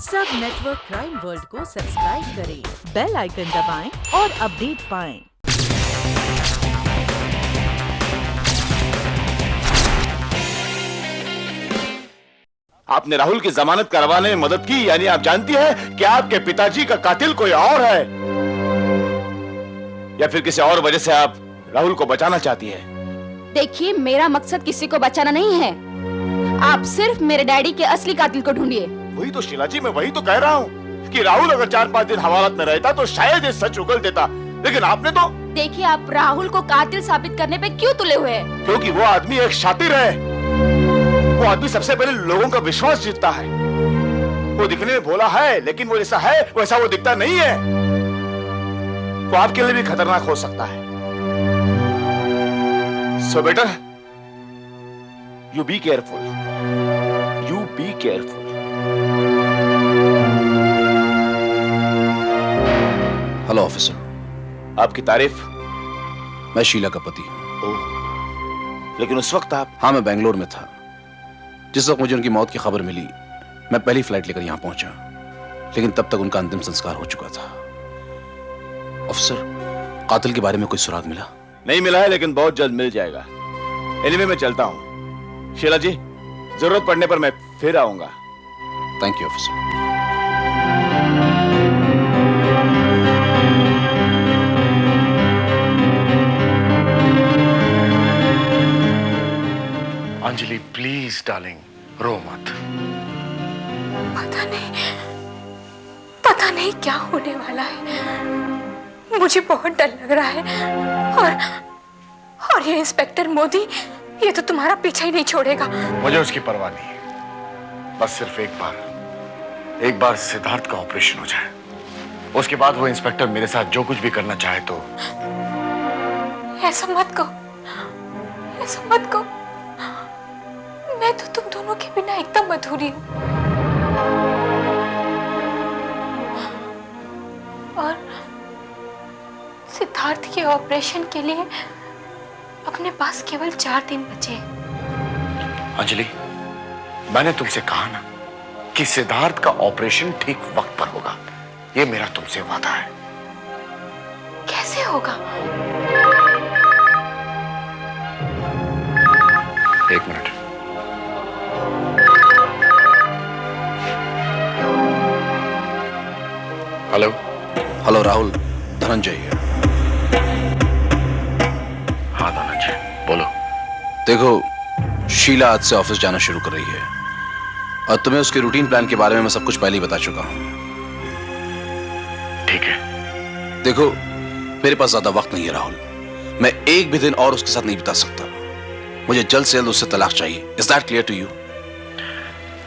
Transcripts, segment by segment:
सब network crime world को subscribe करें, बेल आइकन दबाएं और अपडेट पाएं। आपने राहुल की जमानत करवाने में मदद की, यानी आप जानती हैं कि आपके पिताजी का कातिल कोई और है, या फिर किसी और वजह से आप राहुल को बचाना चाहती हैं? देखिए, मेरा मकसद किसी को बचाना नहीं है। आप सिर्फ मेरे डैडी के असली कातिल को ढूंढिए। वही तो शीला जी, मैं वही तो कह रहा हूँ कि राहुल अगर 4-5 दिन हवालात में रहता तो शायद ये सच उगल देता, लेकिन आपने तो। देखिए, आप राहुल को कातिल साबित करने पे क्यों तुले हुए हैं? क्योंकि वो आदमी एक शातिर है। वो आदमी सबसे पहले लोगों का विश्वास जीतता है। वो दिखने में भोला है, लेकिन वो जैसा है वैसा वो दिखता नहीं है। वो आपके लिए भी खतरनाक हो सकता है। So better you be careful. You be careful. Hello officer. आपकी तारीफ। मैं शीला का पति। ओह, लेकिन उस वक्त आप। हाँ, मैं बेंगलोर में था। जिस वक्त मुझे उनकी मौत की खबर मिली, मैं पहली फ्लाइट लेकर यहां पहुंचा, लेकिन तब तक उनका अंतिम संस्कार हो चुका था। ऑफिसर, कातिल के बारे में कोई सुराग मिला? नहीं मिला है, लेकिन बहुत जल्द मिल जाएगा। एनीवे, मैं चलता हूं। शीला जी, जरूरत पड़ने पर मैं फिर आऊंगा। Thank you officer. Anjali, please darling, रो मत। पता नहीं क्या होने वाला है। मुझे बहुत डर लग रहा है। और ये इंस्पेक्टर मोदी, ये तो तुम्हारा पीछा ही नहीं छोड़ेगा। मुझे उसकी परवाह नहीं है। बस सिर्फ एक बार सिद्धार्थ का ऑपरेशन हो जाए, उसके बाद वो इंस्पेक्टर मेरे साथ जो कुछ भी करना चाहे तो। ऐसा मत कहो, ऐसा मत कहो। मैं तो तुम दोनों के बिना एकदम अधूरी हूं। और सिद्धार्थ के ऑपरेशन के लिए अपने पास केवल 4 दिन बचे। अंजलि, मैंने तुमसे कहा ना कि सिद्धार्थ का ऑपरेशन ठीक वक्त पर होगा। ये मेरा तुमसे वादा है। कैसे होगा? एक minute. Hello. Hello Rahul, Dhananjay है। हाँ धनंजय, बोलो। देखो, शीला आज से ऑफिस जाना शुरू कर रही है और तुम्हें उसके रूटीन प्लान के बारे में मैं सब कुछ पहले ही बता चुका हूं। ठीक है। देखो, मेरे पास ज्यादा वक्त नहीं है राहुल। मैं एक भी दिन और उसके साथ नहीं बिता सकता। मुझे जल्द से जल्द उससे तलाक चाहिए। Is that clear to you?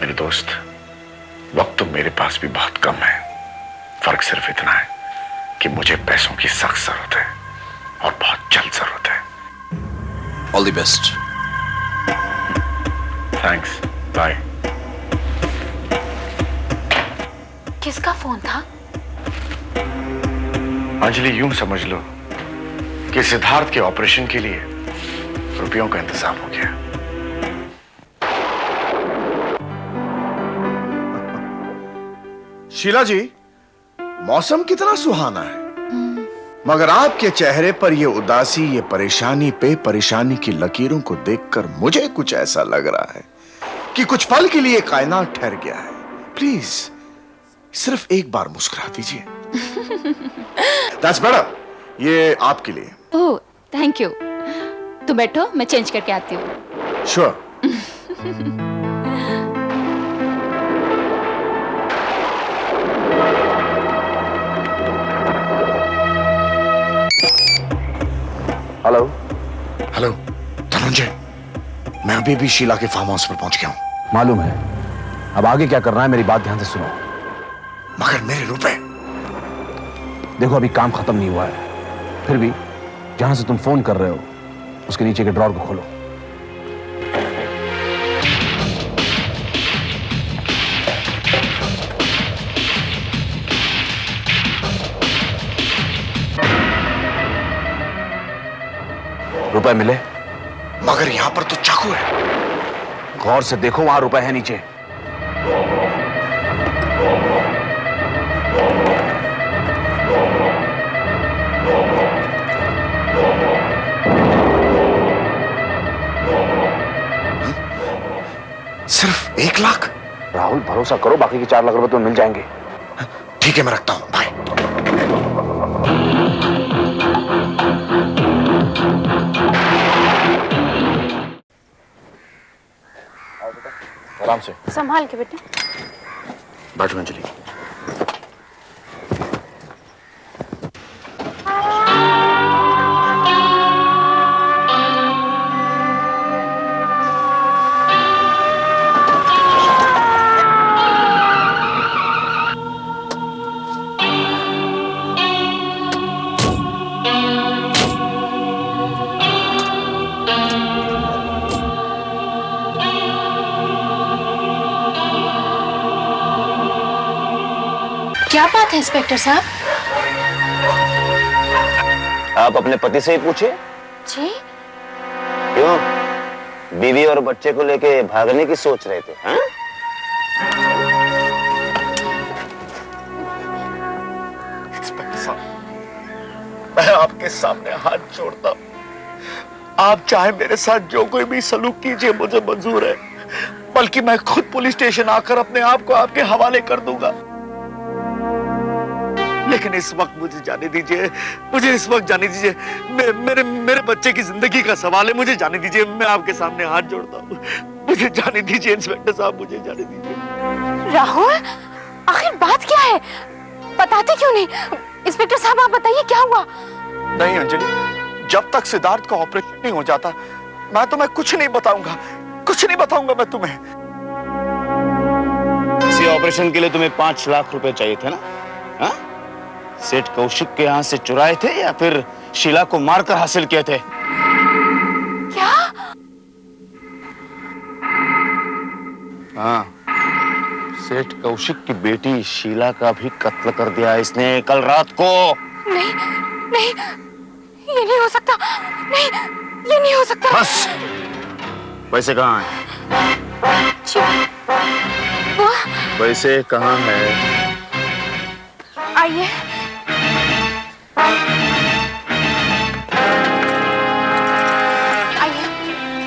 मेरे दोस्त, वक्त तो मेरे पास भी बहुत कम है। फर्क सिर्फ इतना है कि मुझे पैसों की सख्त जरूरत है और बहुत जल्द जरूरत है। All the best. Thanks, bye. किसका फोन था? अंजलि, यूं समझ लो कि सिद्धार्थ के ऑपरेशन के लिए रुपयों का इंतजाम हो गया। शीला जी, मौसम कितना सुहाना है, मगर आपके चेहरे पर ये उदासी, ये परेशानी पे परेशानी की लकीरों को देखकर मुझे कुछ ऐसा लग रहा है कि कुछ पल के लिए कायनात ठहर गया है। प्लीज सिर्फ एक बार मुस्कुरा दीजिए। That's better। ये आपके लिए। ओह, थैंक यू। तुम बैठो, मैं चेंज करके आती हूँ। श्योर। हेलो। हेलो धनंजय, मैं अभी भी शीला के फार्म हाउस पर पहुंच गया हूं। मालूम है। अब आगे क्या करना है मेरी बात ध्यान से सुनो। मगर मेरे रुपए। देखो, अभी काम खत्म नहीं हुआ है, फिर भी जहां से तुम फोन कर रहे हो उसके नीचे के ड्रॉर को खोलो। रुपए मिले? मगर यहां पर तो चाकू है। गौर से देखो, वहां रुपए है नीचे। भरोसा करो, बाकी के 4 लाख रुपए तुम्हें मिल जाएंगे। ठीक है, मैं रखता हूं, बाय। आराम से संभाल के बेटे। बैठो अंजलि। क्या बात है इंस्पेक्टर साहब? आप अपने पति से ही पूछे। जी क्यों, बीवी और बच्चे को लेके भागने की सोच रहे थे? हाँ? इंस्पेक्टर साहब, मैं आपके सामने हाथ जोड़ता हूं। आप चाहे मेरे साथ जो कोई भी सलूक कीजिए, मुझे मंजूर है, बल्कि मैं खुद पुलिस स्टेशन आकर अपने आप को आपके हवाले कर दूंगा। लेकिन इस वक्त मुझे जाने दीजिए, मुझे इस वक्त जाने दीजिए। मेरे बच्चे की जिंदगी का सवाल है, मुझे जाने दीजिए। मैं आपके सामने हाथ जोड़ता हूँ, मुझे जाने दीजिए इंस्पेक्टर साहब, मुझे जाने दीजिए। राहुल, आखिर बात क्या है? बताते क्यों नहीं? इंस्पेक्टर साहब आप बताइए क्या हुआ? नहीं अंजलि, जब तक सिद्धार्थ का ऑपरेशन नहीं हो जाता मैं तुम्हें कुछ नहीं बताऊंगा, कुछ नहीं बताऊंगा मैं तुम्हें। इसी ऑपरेशन के लिए तुम्हें 5 लाख रुपए चाहिए थे ना? हाँ? सेठ कौशिक के यहाँ से चुराए थे या फिर शीला को मारकर हासिल किए थे? क्या? हाँ, सेठ कौशिक की बेटी शीला का भी कत्ल कर दिया इसने कल रात को। नहीं नहीं, ये नहीं हो सकता। नहीं, ये नहीं हो सकता। बस, पैसे कहाँ हैं? जी, वो पैसे कहाँ है? आइए।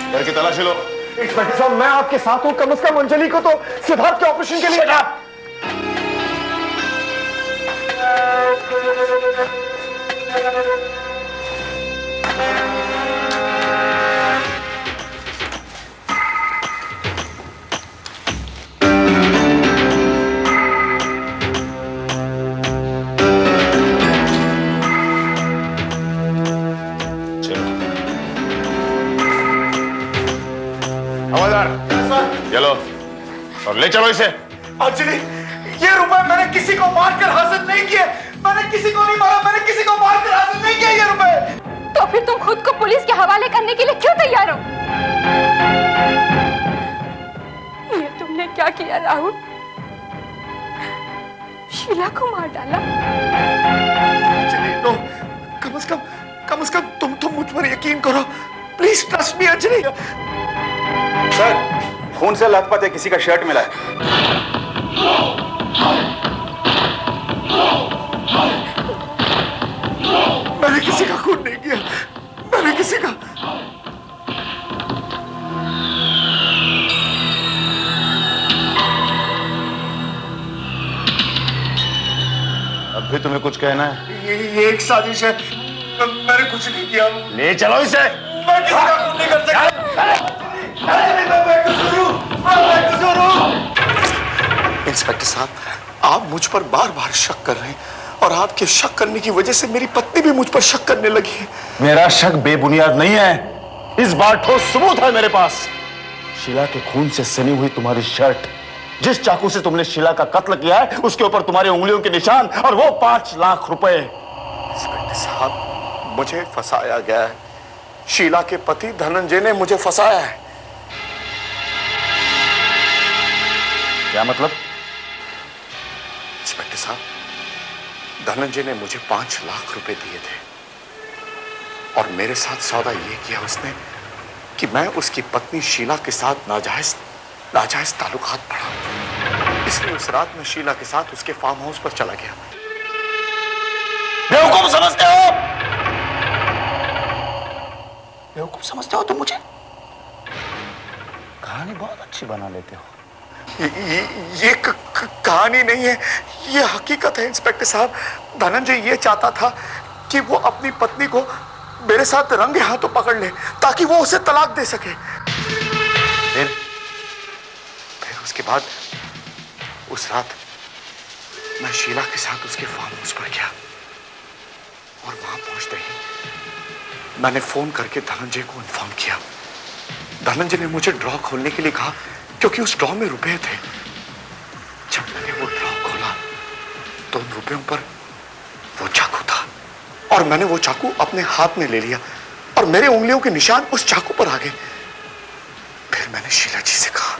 घर की तलाशी लो। इंस्पेक्टर साहब, मैं आपके साथ हूं, कम से कम अंजलि को तो सिद्धार्थ के ऑपरेशन के लिए। चलो और ले चलो इसे। अंजलि, ये रुपए मैंने किसी को मारकर हासिल नहीं किए, मैंने किसी को नहीं मारा, मैंने किसी को मारकर हासिल नहीं किया ये रुपए। तो फिर तुम खुद को पुलिस के हवाले करने के लिए क्यों तैयार हो? ये तुमने क्या किया राहुल? शीला को मार डाला। अंजलि, नो, कम से कम तुम मुझ पर यकीन करो, please trust me Anjali. Sir, खून से लथपथ है, किसी का शर्ट मिला है। मैंने किसी का खून नहीं किया, मैंने किसी का। अब भी तुम्हें कुछ कहना है? ये एक साजिश है, मैंने कुछ नहीं किया। ले चलो इसे। मैं किसी का खून नहीं कर सकता। इंस्पेक्टर साहब, आप मुझ पर बार बार शक कर रहे हैं और आपके शक करने की वजह से मेरी पत्नी भी मुझ पर शक करने लगी है। मेरा शक बेबुनियाद नहीं है, इस बार ठोस सबूत है मेरे पास। शीला के खून से सनी हुई तुम्हारी शर्ट, जिस चाकू से तुमने शीला का कत्ल किया है उसके ऊपर तुम्हारी उंगलियों के निशान, और वो 5 लाख रुपए। इंस्पेक्टर साहब, मुझे फंसाया गया है। शीला के पति धनंजय ने मुझे फंसाया है। क्या मतलब? इंस्पेक्टर साहब, धनंजय ने मुझे 5 लाख रुपए दिए थे और मेरे साथ सौदा ये किया उसने कि मैं उसकी पत्नी शीला के साथ नाजायज ताल्लुकात बढ़ाऊं। इसलिए उस रात में शीला के साथ उसके फार्म हाउस पर चला गया। बेवकूफ समझते हो? बेवकूफ समझते हो तुम मुझे? कहानी बहुत अच्छी बना लेते हो। ये कहानी नहीं है, ये हकीकत है इंस्पेक्टर साहब। धनंजय ये चाहता था कि वो अपनी पत्नी को मेरे साथ रंगे हाथों पकड़ ले ताकि वो उसे तलाक दे सके। फिर उसके बाद उस रात मैं शीला के साथ उसके फार्म हाउस पर गया और वहां पहुंचते ही मैंने फोन करके धनंजय को इन्फॉर्म किया। धनंजय ने मुझे ड्रॉ खोलने के लिए कहा क्योंकि उस ड्रॉ में रुपए थे। जब मैंने वो ड्रॉ खोला तो उन रुपयों पर वो चाकू था और मैंने वो चाकू अपने हाथ में ले लिया और मेरे उंगलियों के निशान उस चाकू पर आ गए। फिर मैंने शीला जी से कहा,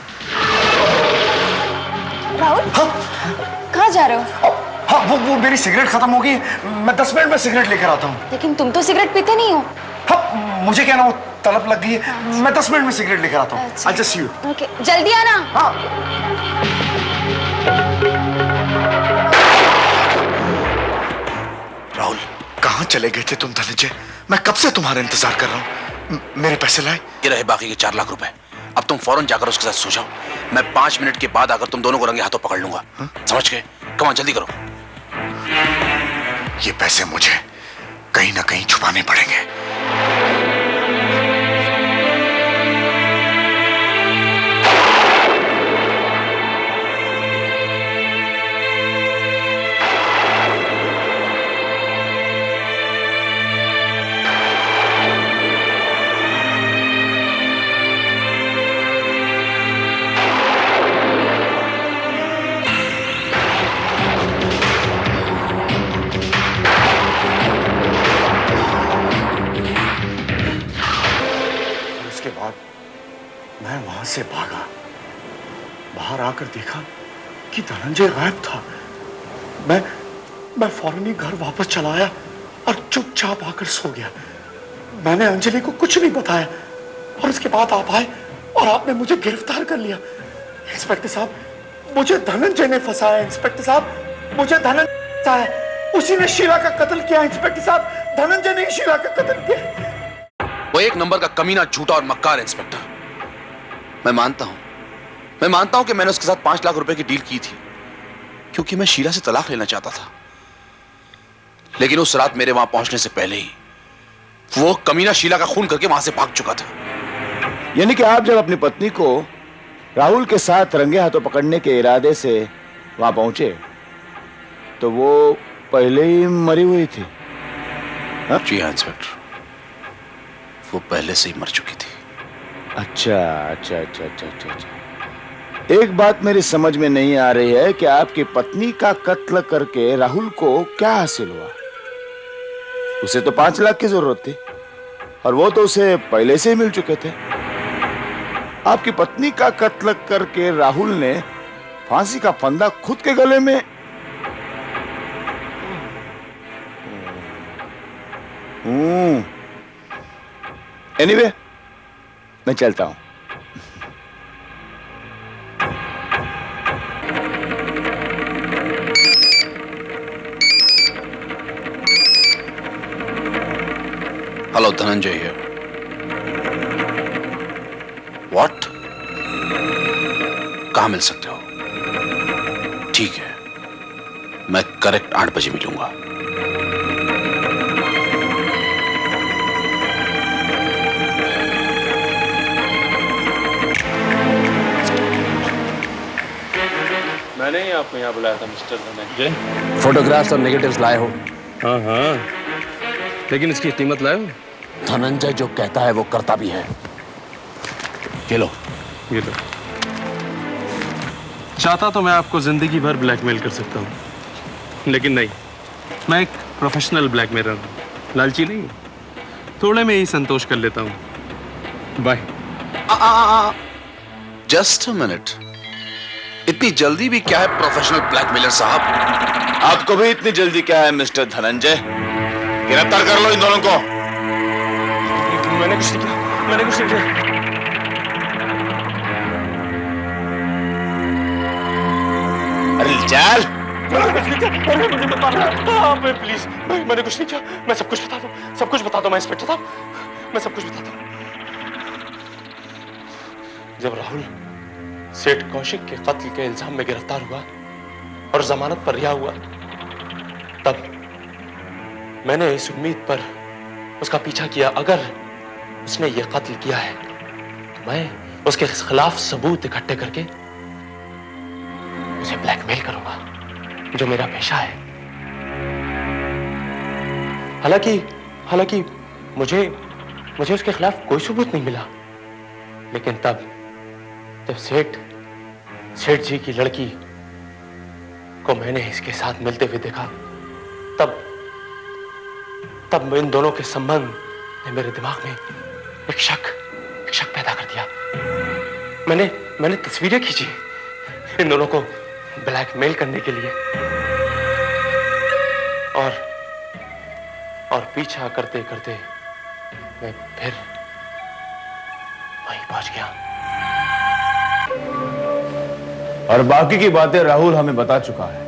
राहुल, हाँ कहाँ जा रहे हो? हाँ वो मेरी सिगरेट खत्म हो गई, मैं 10 मिनट में सिगरेट लेकर आता हूँ। लेकिन तुम तो सिगरेट पीते नहीं हो। हाँ मुझे क्या ना वो तलब लग गई है, मैं 10 मिनट में सिगरेट लेकर आता हूँ। अच्छा। I'll just see you। Okay, जल्दी आना। हाँ। राहुल, कहाँ चले गए थे तुम धनंजय? मैं कब से तुम्हारा इंतजार कर रहा हूँ। मेरे पैसे लाए? ये रहे बाकी के 4 लाख रुपए। अब तुम फौरन जाकर उसके साथ सो जाओ। मैं 5 मिनट के बाद आकर तुम दोनों को रंगे हाथों पकड़ लूंगा। समझ गए? कम ऑन, जल्दी करो। ये पैसे मुझे कहीं ना कहीं छुपाने पड़ेंगे। मैं वहां से भागा, बाहर आकर देखा कि धनंजय गायब था। मैं फौरन ही घर वापस चला आया और चुपचाप आकर सो गया। मैंने अंजलि को कुछ नहीं बताया और उसके बाद आप आए और आपने मुझे गिरफ्तार कर लिया। इंस्पेक्टर साहब, मुझे धनंजय ने फंसाया। इंस्पेक्टर साहब, मुझे धनंजय फंसाया। उसी ने शीला का कत्ल किया। इंस्पेक्टर साहब, धनंजय ने शीला का कत्ल किया। वो एक नंबर का कमीना, झूठा और मक्कार इंस्पेक्टर। मैं मानता हूं कि मैंने उसके साथ 5 लाख रुपए की डील की थी क्योंकि मैं शीला से तलाक लेना चाहता था। लेकिन उस रात मेरे वहां पहुंचने से पहले ही वो कमीना शीला का खून करके वहां से भाग चुका था। यानी कि आप जब अपनी पत्नी को राहुल के साथ रंगे हाथों पकड़ने के इरादे से वहां पहुंचे तो वो पहले ही मरी हुई थी? हाँ? जी हाँ इंस्पेक्टर, वो पहले से ही मर चुकी थी। अच्छा। एक बात मेरी समझ में नहीं आ रही है कि आपकी पत्नी का कत्ल करके राहुल को क्या हासिल हुआ? उसे तो 5 लाख की जरूरत थी और वो तो उसे पहले से ही मिल चुके थे। आपकी पत्नी का कत्ल करके राहुल ने फांसी का फंदा खुद के गले में। एनीवे, मैं चलता हूं। Hello, Dhananjay here. व्हाट? कहां मिल सकते हो? ठीक है, मैं करेक्ट 8 बजे मिलूंगा। मैंने ही आपको यहाँ बुलाया था मिस्टर धनंजय। फोटोग्राफ्स और नेगेटिव्स लाए हो? हाँ हाँ, लेकिन इसकी कीमत लाए हो? धनंजय जो कहता है वो करता भी है। ये लो। ये लो। चाहता तो मैं आपको जिंदगी भर ब्लैकमेल कर सकता हूँ, लेकिन नहीं, मैं एक प्रोफेशनल ब्लैकमेलर हूँ, लालची नहीं। थोड़े में ही संतोष कर लेता हूँ। बाय। जस्ट अ मिनट, इतनी जल्दी भी क्या है प्रोफेशनल ब्लैकमेलर साहब? आपको भी इतनी जल्दी क्या है मिस्टर धनंजय? गिरफ्तार कर लो इन दोनों को। मैंने कुछ नहीं किया, मैंने कुछ नहीं किया। अरे चल। प्लीज, मैंने कुछ नहीं किया। मैं सब कुछ बता दूं, सब कुछ बता दूं। मैं इंस्पेक्टर साहब, मैं सब कुछ बता दूं। जब राहुल सेठ कौशिक के कत्ल के इल्जाम में गिरफ्तार हुआ और जमानत पर रिहा हुआ, तब मैंने इस उम्मीद पर उसका पीछा किया, अगर उसने ये कत्ल किया है तो मैं उसके खिलाफ सबूत इकट्ठे करके उसे ब्लैकमेल करूंगा, जो मेरा पेशा है। हालांकि मुझे उसके खिलाफ कोई सबूत नहीं मिला, लेकिन तब सेठ जी की लड़की को मैंने इसके साथ मिलते हुए देखा, तब इन दोनों के संबंध ने मेरे दिमाग में एक शक पैदा कर दिया। मैंने तस्वीरें खींची इन दोनों को ब्लैकमेल करने के लिए, और पीछा करते करते मैं फिर वहीं पहुंच गया। और बाकी की बातें राहुल हमें बता चुका है।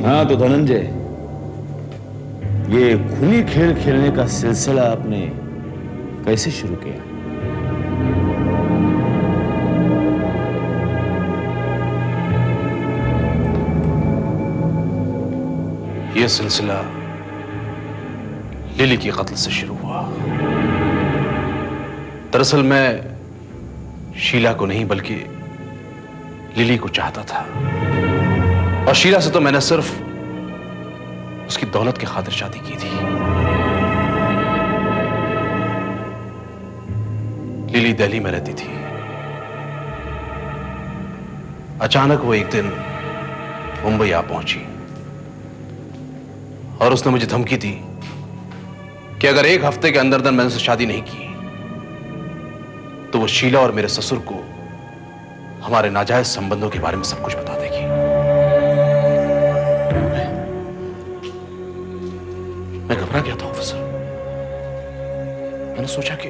हाँ तो धनंजय, ये खूनी खेल खेलने का सिलसिला आपने कैसे शुरू किया? यह सिलसिला लिली के कत्ल से शुरू हुआ। दरअसल मैं शीला को नहीं बल्कि लिली को चाहता था, और शीला से तो मैंने सिर्फ उसकी दौलत की खातिर शादी की थी। लिली दिल्ली में रहती थी। अचानक वो एक दिन मुंबई आ पहुंची और उसने मुझे धमकी दी कि अगर एक हफ्ते के अंदर मैंने उससे शादी नहीं की तो वो शीला और मेरे ससुर को हमारे नाजायज संबंधों के बारे में सब कुछ बता देगी। मैं घबरा गया था ऑफिसर। मैंने सोचा कि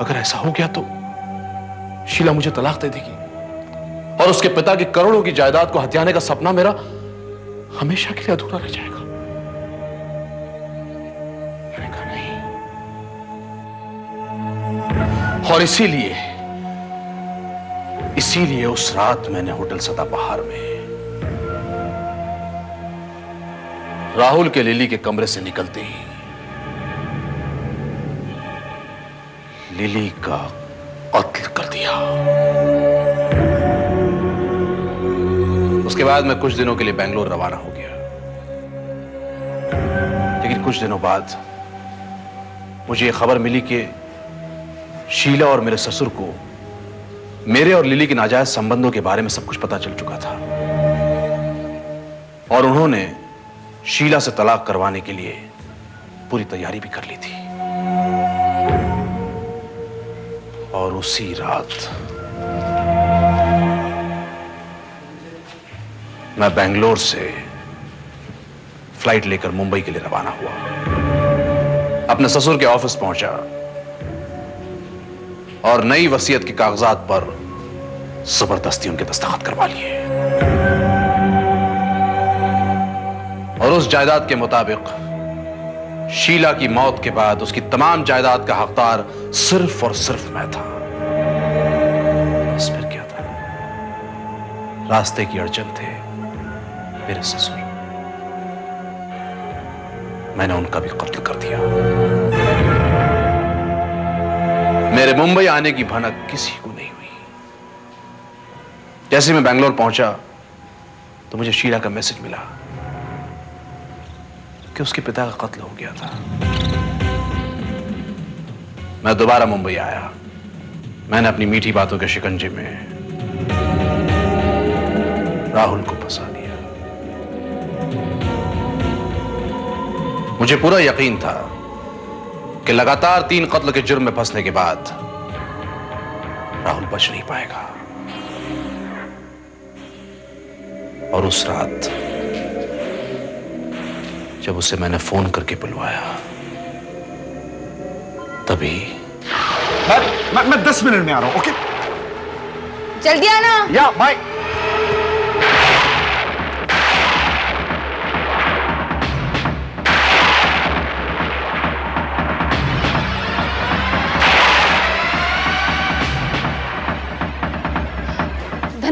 अगर ऐसा हो गया तो शीला मुझे तलाक दे देगी और उसके पिता की करोड़ों की जायदाद को हथियाने का सपना मेरा हमेशा के लिए अधूरा रह जाएगा। मैंने कहा नहीं, और इसीलिए उस रात मैंने होटल सदाबहार में राहुल के लिली के कमरे से निकलते ही लिली का कत्ल कर दिया। उसके बाद मैं कुछ दिनों के लिए बेंगलोर रवाना हो गया, लेकिन कुछ दिनों बाद मुझे यह खबर मिली कि शीला और मेरे ससुर को मेरे और लिली के नाजायज संबंधों के बारे में सब कुछ पता चल चुका था, और उन्होंने शीला से तलाक करवाने के लिए पूरी तैयारी भी कर ली थी। और उसी रात मैं बेंगलोर से फ्लाइट लेकर मुंबई के लिए रवाना हुआ। अपने ससुर के ऑफिस पहुंचा और नई वसीयत के कागजात पर जबरदस्ती उनके दस्तखत करवा लिए, और उस जायदाद के मुताबिक शीला की मौत के बाद उसकी तमाम जायदाद का हकदार सिर्फ और सिर्फ मैं था। बस फिर क्या था, रास्ते की अड़चन थे मेरे ससुर। मैंने उनका भी कत्ल कर दिया। मेरे मुंबई आने की भनक किसी को नहीं हुई। जैसे मैं बेंगलोर पहुंचा तो मुझे शीला का मैसेज मिला कि उसके पिता का कत्ल हो गया था। मैं दोबारा मुंबई आया। मैंने अपनी मीठी बातों के शिकंजे में राहुल को फंसा लिया। मुझे पूरा यकीन था कि लगातार 3 कत्ल के जुर्म में फंसने के बाद राहुल बच नहीं पाएगा। और उस रात जब उसे मैंने फोन करके बुलवाया, तभी मैं 10 मिनट में आ रहा हूं। ओके, जल्दी आना। या बाय।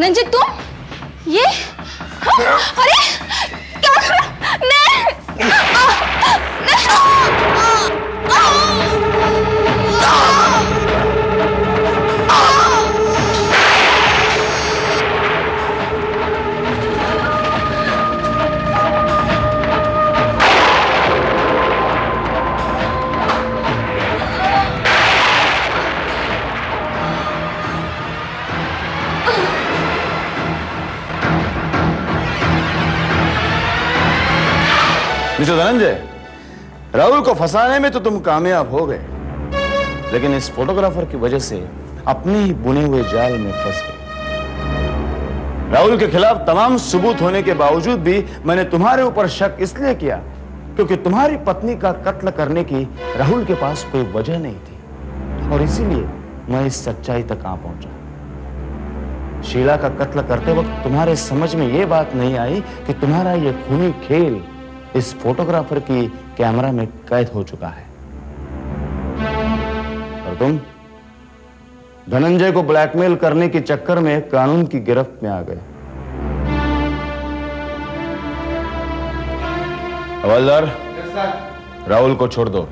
धनंजय तुम ये अरे क्या मिस्टर धनंजय, राहुल को फंसाने में तो तुम कामयाब हो गए, लेकिन इस फोटोग्राफर की वजह से अपने ही बुने हुए जाल में फंस गए। राहुल के खिलाफ तमाम सबूत होने के बावजूद भी मैंने तुम्हारे ऊपर शक इसलिए किया क्योंकि तुम्हारी पत्नी का कत्ल करने की राहुल के पास कोई वजह नहीं थी, और इसीलिए मैं इस सच्चाई तक आ पहुंचा। शीला का कत्ल करते वक्त तुम्हारे समझ में यह बात नहीं आई कि तुम्हारा यह खूनी खेल इस फोटोग्राफर की कैमरा में कैद हो चुका है, और तुम धनंजय को ब्लैकमेल करने के चक्कर में कानून की गिरफ्त में आ गए। हवलदार, राहुल को छोड़ दो।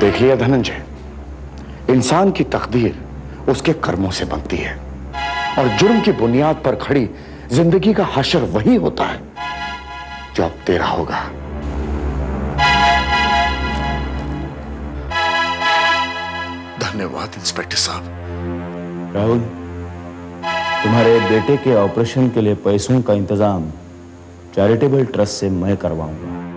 देख लिया धनंजय, इंसान की तकदीर उसके कर्मों से बनती है, और जुर्म की बुनियाद पर खड़ी जिंदगी का हशर वही होता है जो अब तेरा होगा। धन्यवाद इंस्पेक्टर साहब। राहुल, तुम्हारे बेटे के ऑपरेशन के लिए पैसों का इंतजाम चैरिटेबल ट्रस्ट से मैं करवाऊंगा।